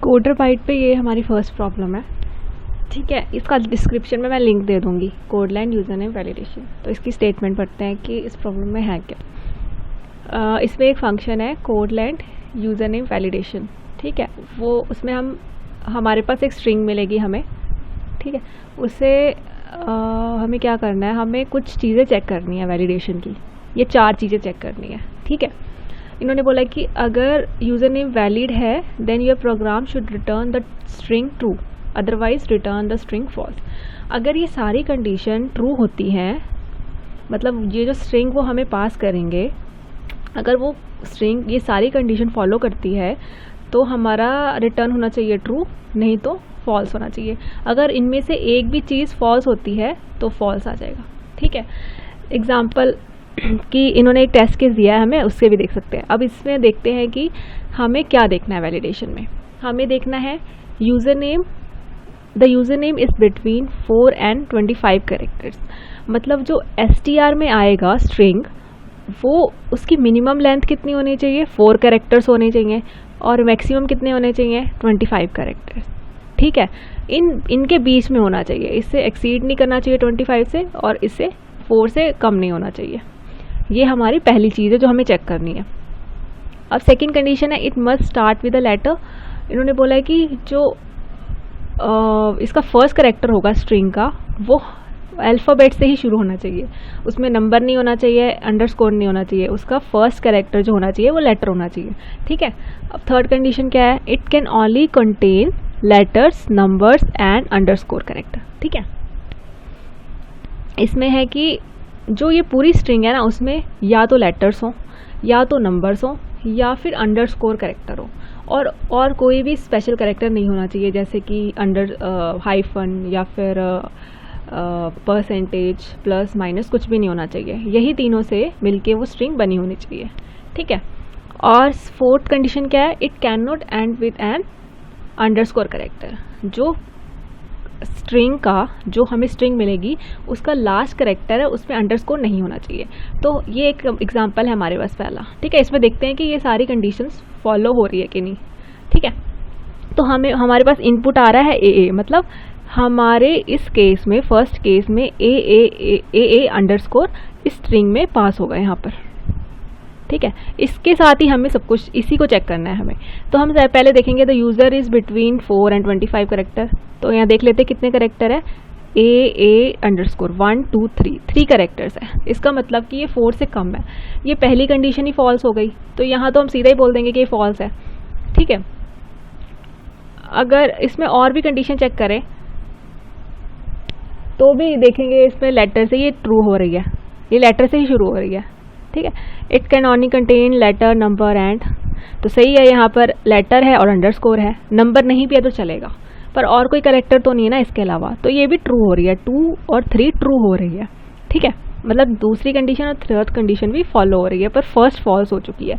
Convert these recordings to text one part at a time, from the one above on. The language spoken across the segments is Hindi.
कोडर बाइट पे ये हमारी फर्स्ट प्रॉब्लम है, ठीक है। इसका डिस्क्रिप्शन में मैं लिंक दे दूँगी, code line user name validation. तो इसकी स्टेटमेंट पढ़ते हैं कि इस प्रॉब्लम में है क्या। इसमें एक फंक्शन है code line user name validation, ठीक है। वो उसमें हमारे पास एक स्ट्रिंग मिलेगी हमें, ठीक है। उसे हमें क्या करना है, हमें कुछ चीज़ें चेक करनी है वैलिडेशन की। ये 4 चीज़ें चेक करनी है, ठीक है। इन्होंने बोला कि अगर यूज़र नेम वैलिड है then your program should return the string true, otherwise return the string false. अगर ये सारी कंडीशन ट्रू होती हैं, मतलब ये जो स्ट्रिंग वो हमें पास करेंगे, अगर वो स्ट्रिंग ये सारी कंडीशन फॉलो करती है तो हमारा रिटर्न होना चाहिए ट्रू, नहीं तो फॉल्स होना चाहिए। अगर इनमें से एक भी चीज़ फॉल्स होती है तो फॉल्स आ जाएगा, ठीक है। एग्जाम्पल कि इन्होंने एक टेस्ट केस दिया है हमें, उससे भी देख सकते हैं। अब इसमें देखते हैं कि हमें क्या देखना है वैलिडेशन में। हमें देखना है user name, the user name is between 4 and 25 characters. मतलब जो STR में आएगा स्ट्रिंग, वो उसकी मिनिमम लेंथ कितनी होनी चाहिए, 4 कैरेक्टर्स होने चाहिए, और मैक्सिमम कितने होने चाहिए, 25 कैरेक्टर्स, ठीक है। इनके बीच में होना चाहिए, इससे एक्सीड नहीं करना चाहिए 25 से, और इससे 4 से कम नहीं होना चाहिए। ये हमारी पहली चीज़ है जो हमें चेक करनी है। अब सेकंड कंडीशन है it must start with a letter. इन्होंने बोला है कि जो इसका फर्स्ट कैरेक्टर होगा स्ट्रिंग का, वो अल्फ़ाबेट से ही शुरू होना चाहिए। उसमें नंबर नहीं होना चाहिए, अंडरस्कोर नहीं होना चाहिए। उसका फर्स्ट कैरेक्टर जो होना चाहिए वो लेटर होना चाहिए, ठीक है। अब थर्ड कंडीशन क्या है, it can only contain letters, numbers and underscore character, ठीक है। इसमें है कि जो ये पूरी स्ट्रिंग है ना, उसमें या तो लेटर्स हो, या तो नंबर्स हो, या फिर अंडरस्कोर कैरेक्टर हो, और कोई भी स्पेशल कैरेक्टर नहीं होना चाहिए, जैसे कि हाइफन या फिर परसेंटेज, प्लस माइनस, कुछ भी नहीं होना चाहिए। यही तीनों से मिलके वो स्ट्रिंग बनी होनी चाहिए, ठीक है। और फोर्थ कंडीशन क्या है, it can not end with an underscore character. जो स्ट्रिंग का, जो हमें स्ट्रिंग मिलेगी उसका लास्ट कैरेक्टर है, उसमें अंडरस्कोर नहीं होना चाहिए। तो ये एक एग्जांपल है हमारे पास पहला, ठीक है। इसमें देखते हैं कि ये सारी कंडीशंस फॉलो हो रही है कि नहीं, ठीक है। तो हमारे पास इनपुट आ रहा है ए, मतलब हमारे इस केस में, फर्स्ट केस में ए अंडरस्कोर इस स्ट्रिंग में पास होगा यहाँ पर, ठीक है। इसके साथ ही हमें सब कुछ इसी को चेक करना है हमें। तो हम पहले देखेंगे the user is between 4 and 25 character. तो यहाँ देख लेते हैं कितने कैरेक्टर है, ए अंडरस्कोर 1 2 3 कैरेक्टर्स है। इसका मतलब कि ये 4 से कम है। ये पहली कंडीशन ही फॉल्स हो गई, तो यहाँ तो हम सीधा ही बोल देंगे कि ये फॉल्स है, ठीक है। अगर इसमें और भी कंडीशन चेक करें तो भी देखेंगे इसमें लेटर से ये ट्रू हो रही है, ये लेटर से ही शुरू हो रही है, ठीक है। It can only contain letter, number and, तो सही है, यहाँ पर लेटर है और अंडरस्कोर है। नंबर नहीं भी है तो चलेगा, पर और कोई कैरेक्टर तो नहीं है ना इसके अलावा, तो ये भी ट्रू हो रही है। 2 और 3 ट्रू हो रही है, ठीक है। मतलब दूसरी कंडीशन और थर्ड कंडीशन भी फॉलो हो रही है, पर फर्स्ट फॉल्स हो चुकी है।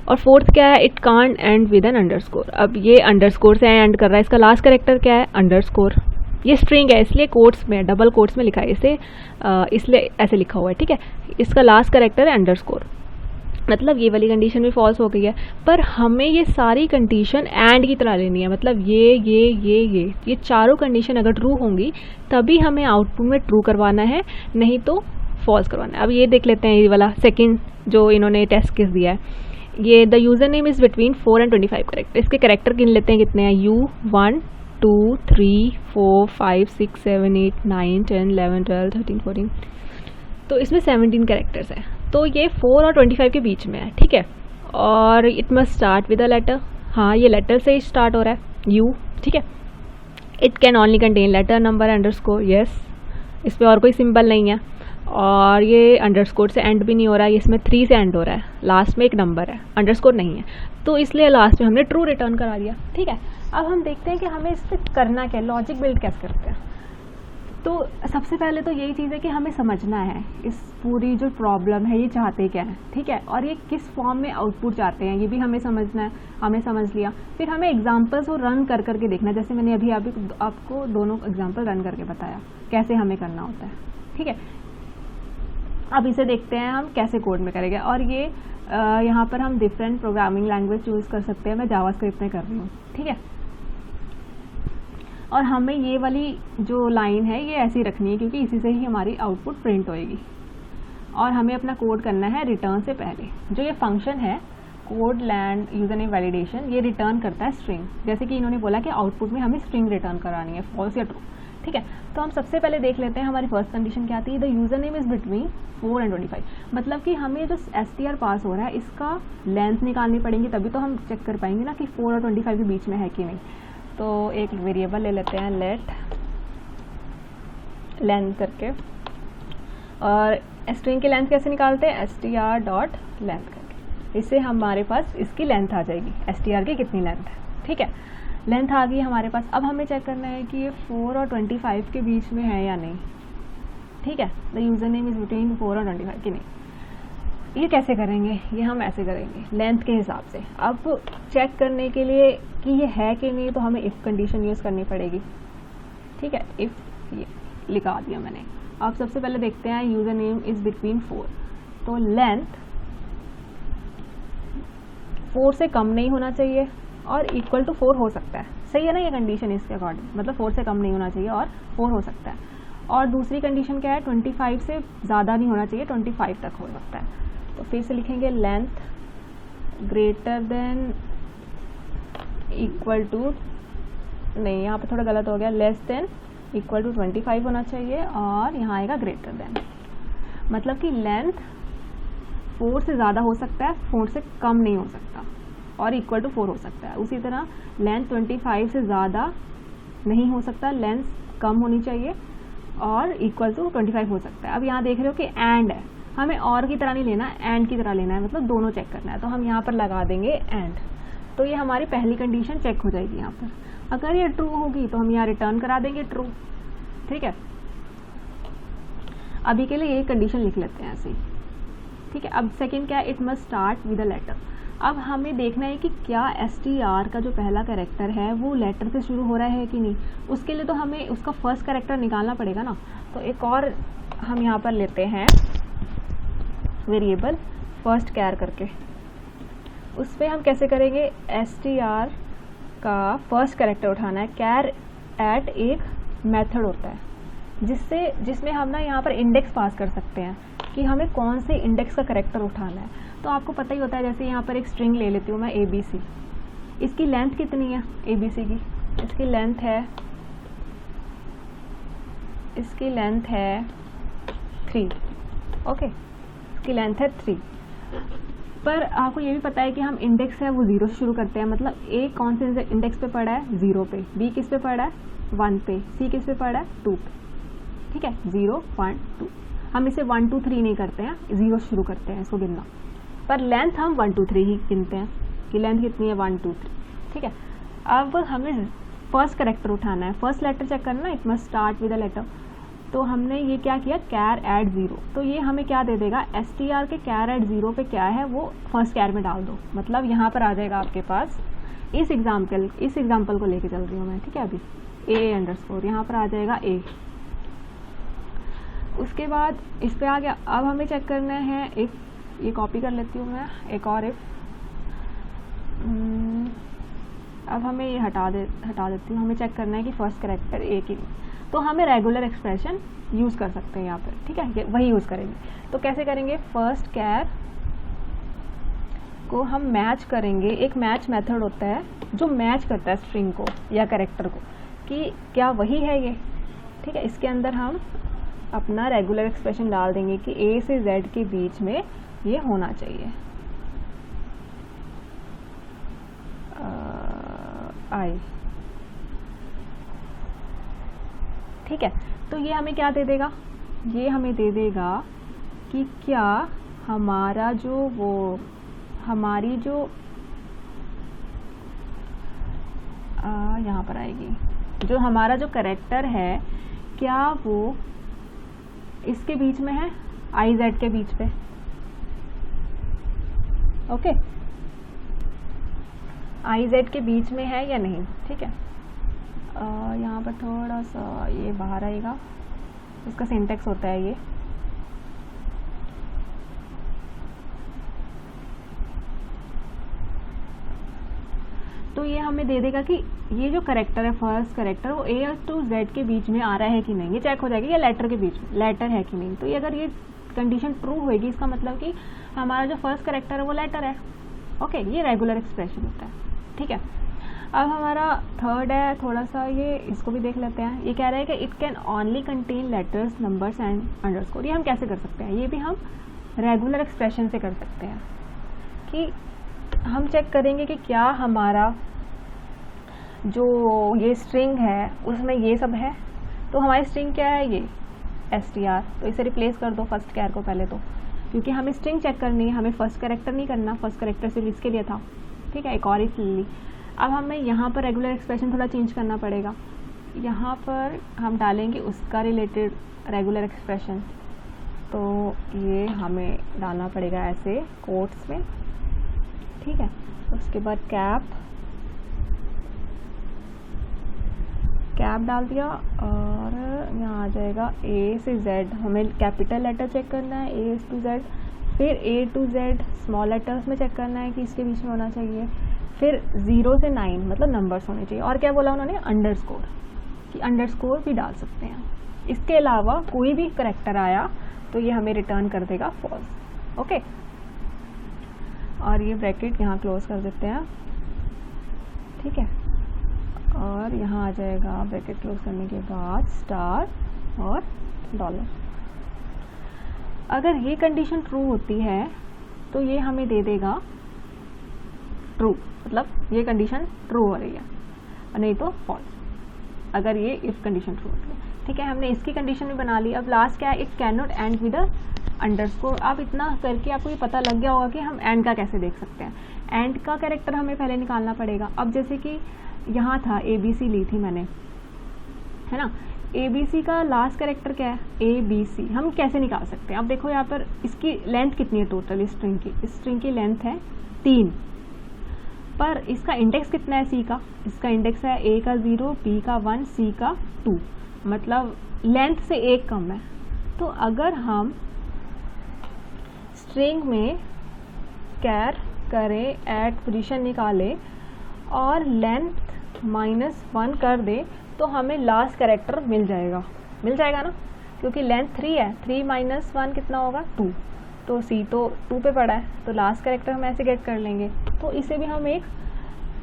और फोर्थ क्या है, it can't end with an underscore. अब ये अंडरस्कोर से एंड कर रहा है, इसका लास्ट कैरेक्टर क्या है, अंडरस्कोर। ये स्ट्रिंग है इसलिए कोट्स में, डबल कोट्स में लिखा है इसे, इसलिए ऐसे लिखा हुआ है, ठीक है। इसका लास्ट कैरेक्टर है अंडरस्कोर, मतलब ये वाली कंडीशन भी फॉल्स हो गई है। पर हमें ये सारी कंडीशन एंड की तरह लेनी है, मतलब ये चारों कंडीशन अगर ट्रू होंगी तभी हमें आउटपुट में ट्रू करवाना है, नहीं तो फॉल्स करवाना है। अब ये देख लेते हैं, ये वाला सेकंड जो इन्होंने टेस्ट केस दिया है, ये the user name is between 4 and 25 character. इसके कैरेक्टर गिन लेते हैं कितने हैं, U1 2 3 4 5 6 7 8 9 10 11 12 13 14, तो इसमें 17 कैरेक्टर्स हैं। तो ये 4 और 25 के बीच में है, ठीक है। और it must start with a letter, हाँ ये लेटर से ही स्टार्ट हो रहा है, U, ठीक है। It can only contain letter, number, underscore, yes, इस पर और कोई सिंबल नहीं है। और ये अंडरस्कोर से एंड भी नहीं हो रहा है, इसमें 3 से एंड हो रहा है, लास्ट में एक नंबर है, अंडरस्कोर नहीं है, तो इसलिए लास्ट में हमने ट्रू रिटर्न करा दिया, ठीक है। अब हम देखते हैं कि हमें इस पर करना क्या है, लॉजिक बिल्ड कैसे करते हैं। तो सबसे पहले तो यही चीज़ है कि हमें समझना है इस पूरी जो प्रॉब्लम है ये चाहते क्या है, ठीक है, और ये किस फॉर्म में आउटपुट चाहते हैं ये भी हमें समझना है। हमने समझ लिया, फिर हमें एग्जांपल्स वो रन कर करके देखना, जैसे मैंने अभी आपको दोनों एग्जांपल रन करके बताया कैसे हमें करना होता है, ठीक है। अब इसे देखते हैं हम कैसे कोड में करेंगे। और ये यहाँ पर हम डिफरेंट प्रोग्रामिंग लैंग्वेज चूज़ कर सकते हैं, मैं जावास्क्रिप्ट में कर रही हूँ, ठीक है। और हमें ये वाली जो लाइन है ये ऐसी रखनी है क्योंकि इसी से ही हमारी आउटपुट प्रिंट होएगी। और हमें अपना कोड करना है रिटर्न से पहले। जो ये फंक्शन है code land user name validation, ये रिटर्न करता है स्ट्रिंग। जैसे कि इन्होंने बोला कि आउटपुट में हमें स्ट्रिंग रिटर्न करानी है, फॉल्स या ट्रू। ठीक है, तो हम सबसे पहले देख लेते हैं हमारी फर्स्ट कंडीशन क्या आती है, the user name is between 4 and 25। मतलब कि हमें जो str पास हो रहा है इसका लेंथ निकालनी पड़ेगी, तभी तो हम चेक कर पाएंगे ना कि 4 और 25 के बीच में है कि नहीं। तो एक वेरिएबल ले लेते हैं लेट लेंथ करके, और स्ट्रिंग की लेंथ कैसे निकालते हैं, str.length करके। इससे हमारे पास इसकी लेंथ आ जाएगी, str की कितनी लेंथ है। ठीक है, लेंथ आ गई हमारे पास। अब हमें चेक करना है कि ये 4 और 25 के बीच में है या नहीं। ठीक है, the user name is between 4 और 25 की नहीं। ये कैसे करेंगे, ये हम ऐसे करेंगे लेंथ के हिसाब से। अब चेक करने के लिए कि ये है कि नहीं तो हमें इफ़ कंडीशन यूज़ करनी पड़ेगी। ठीक है, इफ़ ये लिखा दिया मैंने। अब सबसे पहले देखते हैं यूजर नेम इज बिटवीन 4, तो लेंथ 4 से कम नहीं होना चाहिए और इक्वल टू 4 हो सकता है। सही है ना ये कंडीशन, इसके अकॉर्डिंग मतलब 4 से कम नहीं होना चाहिए और 4 हो सकता है। और दूसरी कंडीशन क्या है, 25 से ज़्यादा नहीं होना चाहिए, 25 तक हो सकता है। तो फिर से लिखेंगे length greater than equal to, नहीं यहाँ पे थोड़ा गलत हो गया, लेस देन इक्वल टू 25 होना चाहिए और यहाँ आएगा ग्रेटर देन। मतलब कि लेंथ 4 से ज़्यादा हो सकता है, 4 से कम नहीं हो सकता और इक्वल टू 4 हो सकता है। उसी तरह लेंथ 25 से ज़्यादा नहीं हो सकता, लेंथ कम होनी चाहिए और इक्वल टू 25 हो सकता है। अब यहाँ देख रहे हो कि एंड है, हमें और की तरह नहीं लेना, एंड की तरह लेना है, मतलब दोनों चेक करना है। तो हम यहाँ पर लगा देंगे एंड, तो ये हमारी पहली कंडीशन चेक हो जाएगी यहाँ पर। अगर ये ट्रू होगी तो हम यहाँ रिटर्न करा देंगे ट्रू। ठीक है, अभी के लिए ये कंडीशन लिख लेते हैं ऐसे ही। ठीक है, अब सेकेंड क्या है, it must start with a letter. अब हमें देखना है कि क्या str का जो पहला कैरेक्टर है वो लेटर से शुरू हो रहा है कि नहीं। उसके लिए तो हमें उसका फर्स्ट कैरेक्टर निकालना पड़ेगा ना। तो एक और हम यहाँ पर लेते हैं वेरिएबल फर्स्ट कैर करके, उस पर हम कैसे करेंगे, str का फर्स्ट कैरेक्टर उठाना है। कैर एट एक मेथड होता है जिसमें हम ना यहाँ पर इंडेक्स पास कर सकते हैं कि हमें कौन से इंडेक्स का कैरेक्टर उठाना है। तो आपको पता ही होता है, जैसे यहाँ पर एक स्ट्रिंग ले लेती हूँ मैं ABC, इसकी लेंथ कितनी है ABC की, इसकी लेंथ है 3। ओके, इसकी लेंथ है 3। पर आपको ये भी पता है कि हम इंडेक्स है वो 0 से शुरू करते हैं। मतलब A कौन से इंडेक्स पे पड़ा है, 0 पे, B किस पे पड़ा है, 1 पे, C किस पे पड़ा है, 2 पे। ठीक है, 0, 1, 2। हम इसे 1, 2, 3 नहीं करते हैं, 0 से शुरू करते हैं इसको गिनना। पर लेंथ हम 1, 2, 3 ही गिनते हैं कि लेंथ कितनी है, 1, 2, 3। ठीक है, अब हमें फर्स्ट कैरेक्टर उठाना है, फर्स्ट लेटर चेक करना, it must start with a letter. तो हमने ये क्या किया, कैर एट 0। तो ये हमें क्या दे देगा, str के कैर एट 0 पे क्या है वो फर्स्ट कैर में डाल दो। मतलब यहाँ पर आ जाएगा आपके पास, इस एग्जाम्पल को लेके चल रही हूँ मैं। ठीक है, अभी a_, यहाँ पर आ जाएगा a। उसके बाद इस पे आ गया। अब हमें चेक करना है इफ, ये कॉपी कर लेती हूँ मैं, एक और इफ। अब हमें ये हटा देती हूँ। हमें चेक करना है कि फर्स्ट कैरेक्टर a की, तो हमें रेगुलर एक्सप्रेशन यूज़ कर सकते हैं यहाँ पर। ठीक है, वही यूज़ करेंगे। तो कैसे करेंगे, फर्स्ट कैर को हम मैच करेंगे। एक मैच मेथड होता है जो मैच करता है स्ट्रिंग को या कैरेक्टर को कि क्या वही है ये। ठीक है, इसके अंदर हम अपना रेगुलर एक्सप्रेशन डाल देंगे कि A से Z के बीच में ये होना चाहिए, I। ठीक है, तो ये हमें क्या दे देगा, ये हमें दे देगा कि क्या हमारा हमारी जो यहाँ पर आएगी, जो हमारा जो कैरेक्टर है क्या वो इसके बीच में है, IZ के बीच पे। ओके, IZ के बीच में है या नहीं। ठीक है, यहाँ पर थोड़ा सा ये बाहर आएगा, इसका सिंटेक्स होता है ये। तो ये हमें दे देगा कि ये जो करेक्टर है फर्स्ट करेक्टर वो A to Z के बीच में आ रहा है कि नहीं, ये चेक हो जाएगा, या लेटर के बीच में लेटर है कि नहीं। तो ये अगर ये कंडीशन ट्रू होएगी इसका मतलब कि हमारा जो फर्स्ट करेक्टर है वो लेटर है। ओके, ये रेगुलर एक्सप्रेशन होता है। ठीक है, अब हमारा थर्ड है, थोड़ा सा ये इसको भी देख लेते हैं। ये कह रहा है कि it can only contain letters numbers and underscore. ये हम कैसे कर सकते हैं, ये भी हम रेगुलर एक्सप्रेशन से कर सकते हैं कि हम चेक करेंगे कि क्या हमारा जो ये स्ट्रिंग है उसमें ये सब है। तो हमारी स्ट्रिंग क्या है, ये str, तो इसे रिप्लेस कर दो फर्स्ट कैर को पहले, तो क्योंकि हमें स्ट्रिंग चेक करनी है, हमें फर्स्ट कैरेक्टर नहीं करना, फर्स्ट कैरेक्टर सिर्फ इसके लिए था। ठीक है, एक और इस लिए अब हमें यहाँ पर रेगुलर एक्सप्रेशन थोड़ा चेंज करना पड़ेगा। यहाँ पर हम डालेंगे उसका रिलेटेड रेगुलर एक्सप्रेशन, तो ये हमें डालना पड़ेगा ऐसे कोट्स में। ठीक है, उसके बाद कैप डाल दिया और यहाँ आ जाएगा A से Z। हमें कैपिटल लेटर चेक करना है A to Z, फिर A to Z small letters में चेक करना है कि इसके बीच में होना चाहिए, फिर 0 से 9 मतलब नंबर्स होने चाहिए। और क्या बोला उन्होंने, अंडरस्कोर, कि अंडरस्कोर भी डाल सकते हैं। इसके अलावा कोई भी करेक्टर आया तो ये हमें रिटर्न कर देगा फॉल्स। ओके, और ये ब्रैकेट यहाँ क्लोज कर देते हैं। ठीक है, और यहाँ आ जाएगा ब्रैकेट क्लोज करने के बाद स्टार और डॉलर। अगर ये कंडीशन ट्रू होती है तो ये हमें दे देगा ट्रू, मतलब ये कंडीशन ट्रू हो रही है, और नहीं तो फॉल्स अगर ये इफ कंडीशन ट्रू होती है। ठीक है, हमने इसकी कंडीशन भी बना ली। अब लास्ट क्या है, it can not end with underscore. आप इतना करके आपको ये पता लग गया होगा कि हम एंड का कैसे देख सकते हैं। एंड का कैरेक्टर हमें पहले निकालना पड़ेगा। अब जैसे कि यहाँ था ABC ली थी मैंने, है ना, ABC का लास्ट कैरेक्टर क्या है, ABC। हम कैसे निकाल सकते हैं, अब देखो यहाँ पर इसकी लेंथ कितनी है टोटल, इस स्ट्रिंग की लेंथ है 3, पर इसका इंडेक्स कितना है C का, इसका इंडेक्स है A का 0, B का 1, C का 2, मतलब लेंथ से 1 कम है। तो अगर हम स्ट्रिंग में कैर करें, एट पोजीशन निकाले और लेंथ -1 कर दे तो हमें लास्ट कैरेक्टर मिल जाएगा ना, क्योंकि लेंथ 3 है, 3 - 1 कितना होगा 2, तो C तो 2 पे पड़ा है, तो लास्ट कैरेक्टर हम ऐसे गेट कर लेंगे। तो इसे भी हम एक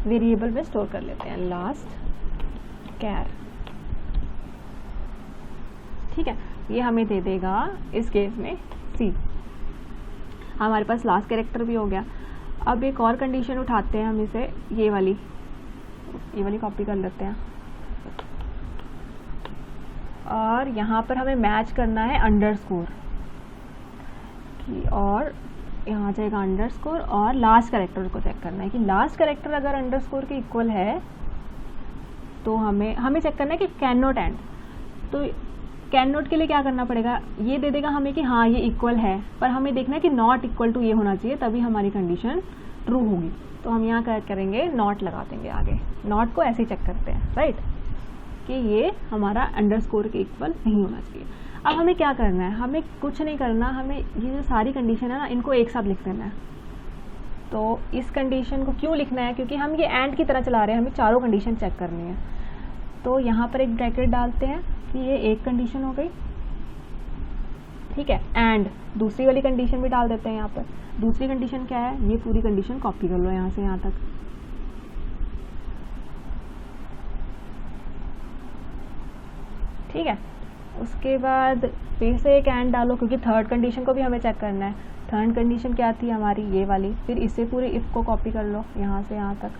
वेरिएबल में स्टोर कर लेते हैं, लास्ट कैर। ठीक है, ये हमें दे देगा इस केस में C। हमारे पास लास्ट कैरेक्टर भी हो गया। अब एक और कंडीशन उठाते हैं हम, इसे ये वाली कॉपी कर लेते हैं, और यहाँ पर हमें मैच करना है अंडरस्कोर की, और यहाँ जाएगा अंडरस्कोर, और लास्ट कैरेक्टर को चेक करना है कि लास्ट कैरेक्टर अगर अंडरस्कोर के इक्वल है तो हमें चेक करना है कि कैन नॉट एंड। तो कैन नॉट के लिए क्या करना पड़ेगा, ये दे देगा हमें कि हाँ ये इक्वल है, पर हमें देखना है कि नॉट इक्वल टू ये होना चाहिए, तभी हमारी कंडीशन ट्रू होगी। तो हम यहाँ क्या करेंगे, नॉट लगा देंगे आगे। नॉट को ऐसे ही चेक करते हैं, राइट, कि ये हमारा अंडरस्कोर के इक्वल नहीं होना चाहिए। अब हमें क्या करना है, हमें कुछ नहीं करना, हमें ये जो सारी कंडीशन है ना इनको एक साथ लिख देना है। तो इस कंडीशन को क्यों लिखना है, क्योंकि हम ये एंड की तरह चला रहे हैं, हमें चारों कंडीशन चेक करनी है। तो यहाँ पर एक ब्रैकेट डालते हैं कि ये एक कंडीशन हो गई, ठीक है, एंड दूसरी वाली कंडीशन भी डाल देते हैं यहाँ पर। दूसरी कंडीशन क्या है, ये पूरी कंडीशन कॉपी कर लो यहाँ से यहाँ तक। ठीक है, उसके बाद फिर से एक एंड डालो, क्योंकि थर्ड कंडीशन को भी हमें चेक करना है। थर्ड कंडीशन क्या थी हमारी, ये वाली। फिर इससे पूरे इफ को कॉपी कर लो यहाँ से यहाँ तक,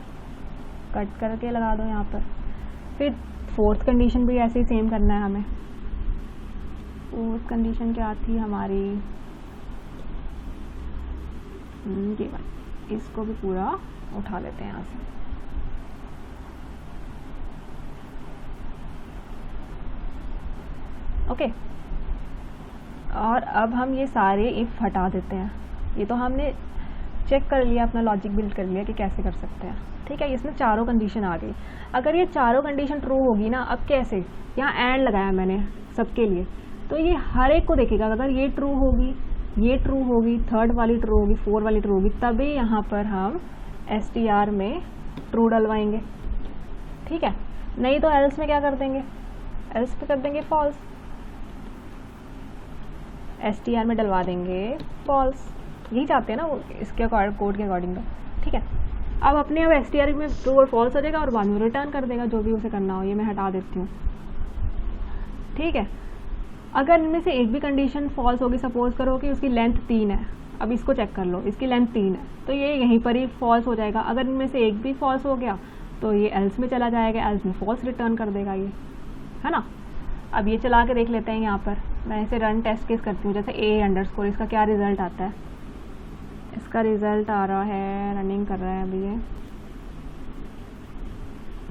कट करके लगा दो यहाँ पर। फिर फोर्थ कंडीशन भी ऐसे ही सेम करना है हमें। फोर्थ कंडीशन क्या थी हमारी, ये वाली, इसको भी पूरा उठा लेते हैं यहाँ से। ओके, और अब हम ये सारे इफ हटा देते हैं। ये तो हमने चेक कर लिया, अपना लॉजिक बिल्ड कर लिया कि कैसे कर सकते हैं। ठीक है, इसमें चारों कंडीशन आ गई। अगर ये चारों कंडीशन ट्रू होगी ना, अब कैसे, यहाँ एंड लगाया मैंने सबके लिए, तो ये हर एक को देखेगा। अगर ये ट्रू होगी, ये ट्रू होगी, थर्ड वाली ट्रू होगी, फोर्थ वाली ट्रू होगी, तभी यहाँ पर हम str में ट्रू डलवाएंगे, ठीक है। नहीं तो एल्स में क्या कर देंगे, एल्स पे कर देंगे फॉल्स, str में डलवा देंगे फॉल्स। यही चाहते हैं ना वो, इसके कोड के अकॉर्डिंग तो, ठीक है। अब अपने अब str में ट्रू और फॉल्स हो जाएगा और बाद में रिटर्न कर देगा जो भी उसे करना हो। ये मैं हटा देती हूँ, ठीक है। अगर इनमें से एक भी कंडीशन फॉल्स होगी, सपोज करो कि उसकी लेंथ 3 है, अब इसको चेक कर लो, इसकी लेंथ 3 है तो ये यहीं पर ही फॉल्स हो जाएगा। अगर इनमें से एक भी फॉल्स हो गया तो ये एल्स में चला जाएगा, एल्स में फॉल्स रिटर्न कर देगा, ये है ना। अब ये चला के देख लेते हैं। यहाँ पर मैं इसे रन टेस्ट केस करती हूँ, जैसे a_, इसका क्या रिजल्ट आता है। इसका रिजल्ट आ रहा है, रनिंग कर रहा है अभी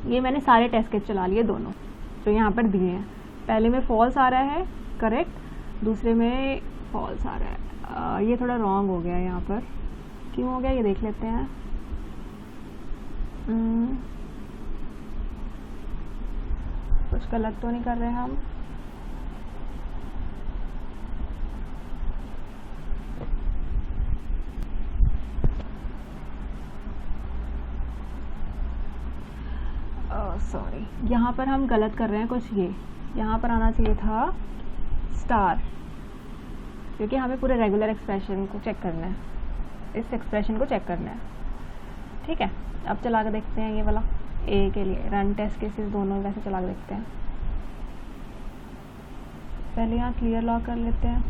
ये मैंने सारे टेस्ट केस चला लिए दोनों जो यहाँ पर दिए हैं। पहले में फॉल्स आ रहा है करेक्ट, दूसरे में फॉल्स आ रहा है। ये थोड़ा रॉन्ग हो गया है, यहाँ पर क्यों हो गया ये देख लेते हैं। कुछ गलत तो नहीं कर रहे हम। सॉरी, यहाँ पर हम गलत कर रहे हैं कुछ। ये यहाँ पर आना चाहिए था स्टार, क्योंकि हमें पूरे रेगुलर एक्सप्रेशन को चेक करना है, इस एक्सप्रेशन को चेक करना है, ठीक है। अब चला के देखते हैं ये वाला ए के लिए रन टेस्ट केसेस दोनों वैसे चला के देखते हैं। पहले यहाँ क्लियर लॉक कर लेते हैं।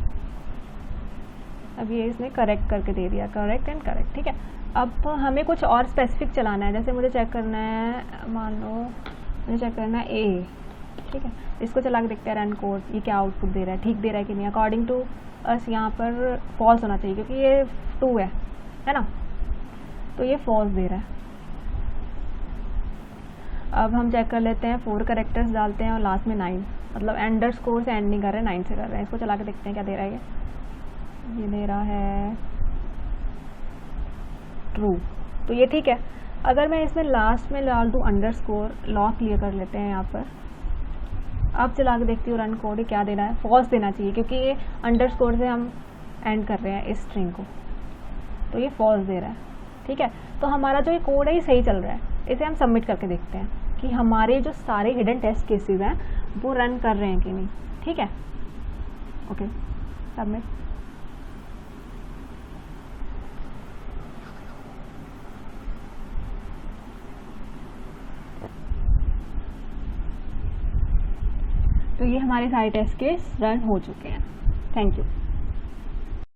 अब ये इसने करेक्ट करके दे दिया, करेक्ट एंड करेक्ट, ठीक है। अब हमें कुछ और स्पेसिफिक चलाना है, जैसे मुझे चेक करना है, मान लो मुझे चेक करना है ए, ठीक है। इसको चला के देखते हैं रन कोड, ये क्या आउटपुट दे रहा है, ठीक दे रहा है कि नहीं। अकॉर्डिंग टू अस यहाँ पर फॉल्स होना चाहिए क्योंकि ये 2 है ना, तो ये फॉल्स दे रहा है। अब हम चेक कर लेते हैं, 4 कैरेक्टर्स डालते हैं और लास्ट में 9, मतलब अंडरस्कोर से एंड नहीं कर रहे, 9 से कर रहे हैं। इसको चला के देखते हैं क्या दे रहा है ये दे रहा है ट्रू, तो ये ठीक है। अगर मैं इसमें लास्ट में डाल दूँ अंडरस्कोर, लॉक क्लियर कर लेते हैं यहाँ पर। अब चला के देखती हूँ रन कोड, क्या देना है, फॉल्स देना चाहिए क्योंकि ये अंडरस्कोर से हम एंड कर रहे हैं इस स्ट्रिंग को, तो ये फॉल्स दे रहा है, ठीक है। तो हमारा जो ये कोड है ये सही चल रहा है। इसे हम सबमिट करके देखते हैं कि हमारे जो सारे हिडन टेस्ट केसेस हैं वो रन कर रहे हैं कि नहीं, ठीक है। Okay, submit. तो ये हमारे सारे टेस्ट केस रन हो चुके हैं। Thank you.